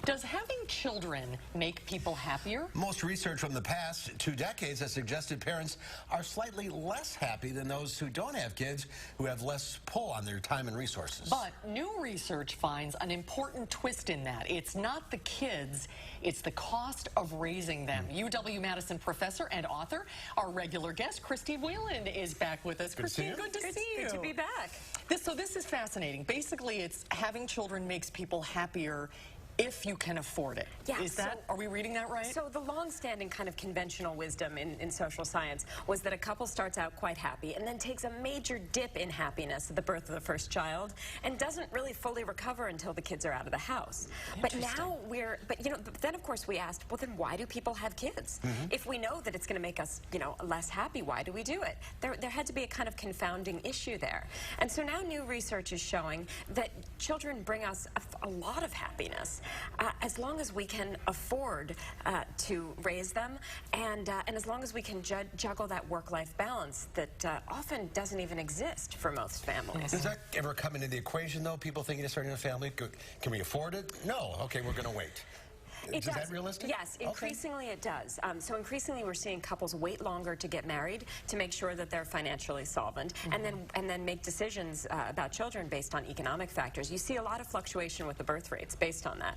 Does having children make people happier? Most research from the past 2 decades has suggested parents are slightly less happy than those who don't have kids, who have less pull on their time and resources. But new research finds an important twist in that. It's not the kids, it's the cost of raising them. UW-Madison professor and author, our regular guest, Whelan, is back with us. Christine, good to see you. Good to be back. This is fascinating. Basically, it's having children makes people happier if you can afford it. Yeah, Are we reading that right? So the long-standing kind of conventional wisdom in social science was that a couple starts out quite happy and then takes a major dip in happiness at the birth of the first child and doesn't really fully recover until the kids are out of the house. But now then of course we asked, well then why do people have kids? If we know that it's going to make us, less happy, why do we do it? There had to be a kind of confounding issue there. And so now new research is showing that children bring us a lot of happiness. As long as we can afford to raise them, and as long as we can juggle that work-life balance that often doesn't even exist for most families. Does that ever come into the equation, though? People thinking of starting a family, can we afford it? No. Okay, we're going to wait. Is that realistic? Yes, increasingly it does. So increasingly we're seeing couples wait longer to get married to make sure that they're financially solvent, and then make decisions about children based on economic factors. You see a lot of fluctuation with the birth rates based on that.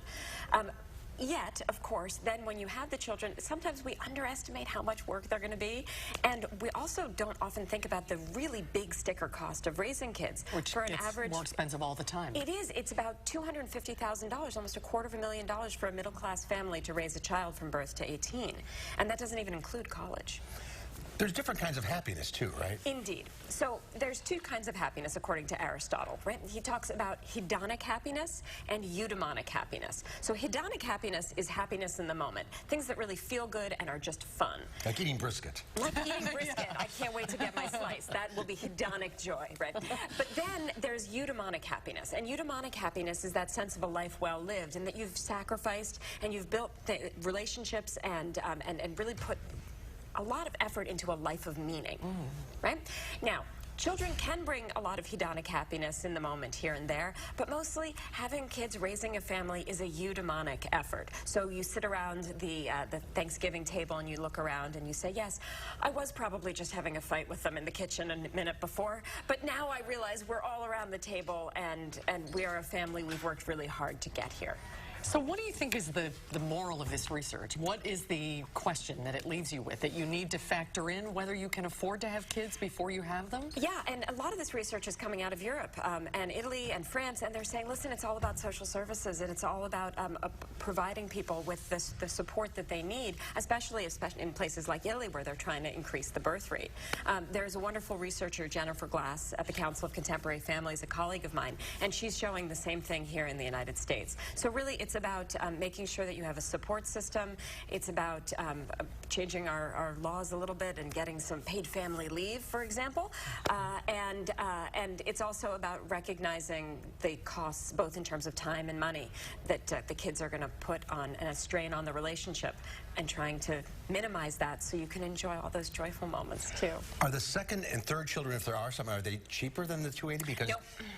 Yet, of course, then when you have the children, sometimes we underestimate how much work they're going to be, and we also don't often think about the really big sticker cost of raising kids. Which for an gets average, more expensive all the time. It is. It's about $250,000, almost $250,000 for a middle-class family to raise a child from birth to 18, and that doesn't even include college. There's different kinds of happiness, too, right? Indeed. So there's 2 kinds of happiness, according to Aristotle, right? He talks about hedonic happiness and eudaimonic happiness. So hedonic happiness is happiness in the moment, things that really feel good and are just fun. Like eating brisket. Like eating brisket. I can't wait to get my slice. That will be hedonic joy, right? But then there's eudaimonic happiness. And eudaimonic happiness is that sense of a life well lived, and that you've sacrificed and you've built the relationships and really put a lot of effort into a life of meaning, right? Now, children can bring a lot of hedonic happiness in the moment here and there, but mostly having kids, raising a family is a eudaimonic effort. So you sit around the Thanksgiving table and you look around and you say, yes, I was probably just having a fight with them in the kitchen a minute before, but now I realize we're all around the table and we are a family. We've worked really hard to get here. So what do you think is the moral of this research? What is the question that it leaves you with, that you need to factor in whether you can afford to have kids before you have them? Yeah, and a lot of this research is coming out of Europe and Italy and France, and they're saying, listen, it's all about social services, and it's all about providing people with the support that they need, especially in places like Italy where they're trying to increase the birth rate. There's a wonderful researcher, Jennifer Glass, at the Council of Contemporary Families, a colleague of mine, and she's showing the same thing here in the United States. So really, it's about making sure that you have a support system. It's about changing our laws a little bit and getting some paid family leave, for example. And it's also about recognizing the costs, both in terms of time and money, that the kids are going to put on, and a strain on the relationship, and trying to minimize that so you can enjoy all those joyful moments too. Are the second and third children, if there are some, are they cheaper than the 280? Because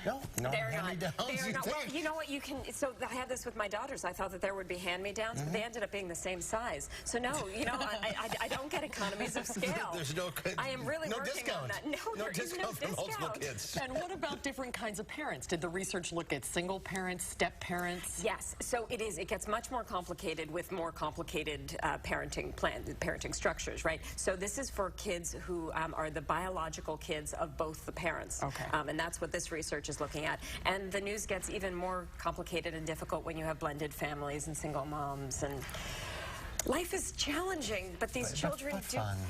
no, they're hand-me-downs. They're not. Well, you know what? You can. So I had this with my daughters. I thought that there would be hand-me-downs, but they ended up being the same size. So no, I don't get economies of scale. There's no. I am really working discount. on that. No discount for multiple kids. And what about different kinds of parents? Did the research look at single parents, step parents? Yes. So it is. It gets much more complicated with more complicated parenting structures, right? So this is for kids who are the biological kids of both the parents. Okay. And that's what this research is looking at. And the news gets even more complicated and difficult when you have blended families and single moms, and life is challenging, but these children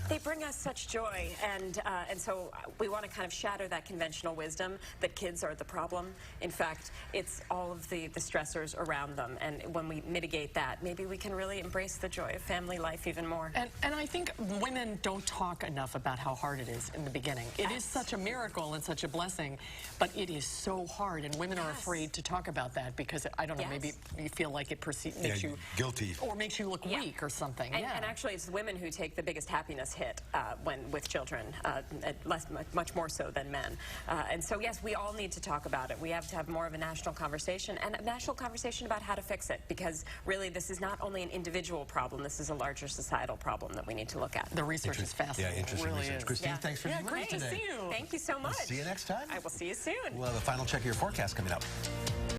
they bring us such joy, and so we want to kind of shatter that conventional wisdom that kids are the problem. In fact, it's all of the stressors around them, and when we mitigate that, maybe we can really embrace the joy of family life even more. And I think women don't talk enough about how hard it is in the beginning. It is such a miracle and such a blessing, but it is so hard, and women are afraid to talk about that because, I don't know, maybe you feel like it makes you guilty, or makes you look weak or or something. And, yeah. and actually, it's women who take the biggest happiness hit when with children, much more so than men. And so, yes, we all need to talk about it. We have to have more of a national conversation, and a national conversation about how to fix it, because really this is not only an individual problem, this is a larger societal problem that we need to look at. The research is fascinating. Yeah, interesting really research. Is. Christine, yeah. thanks for being with us Great to today. see you. Thank you so much. See you next time. I will see you soon. We'll have a final check of your forecast coming up.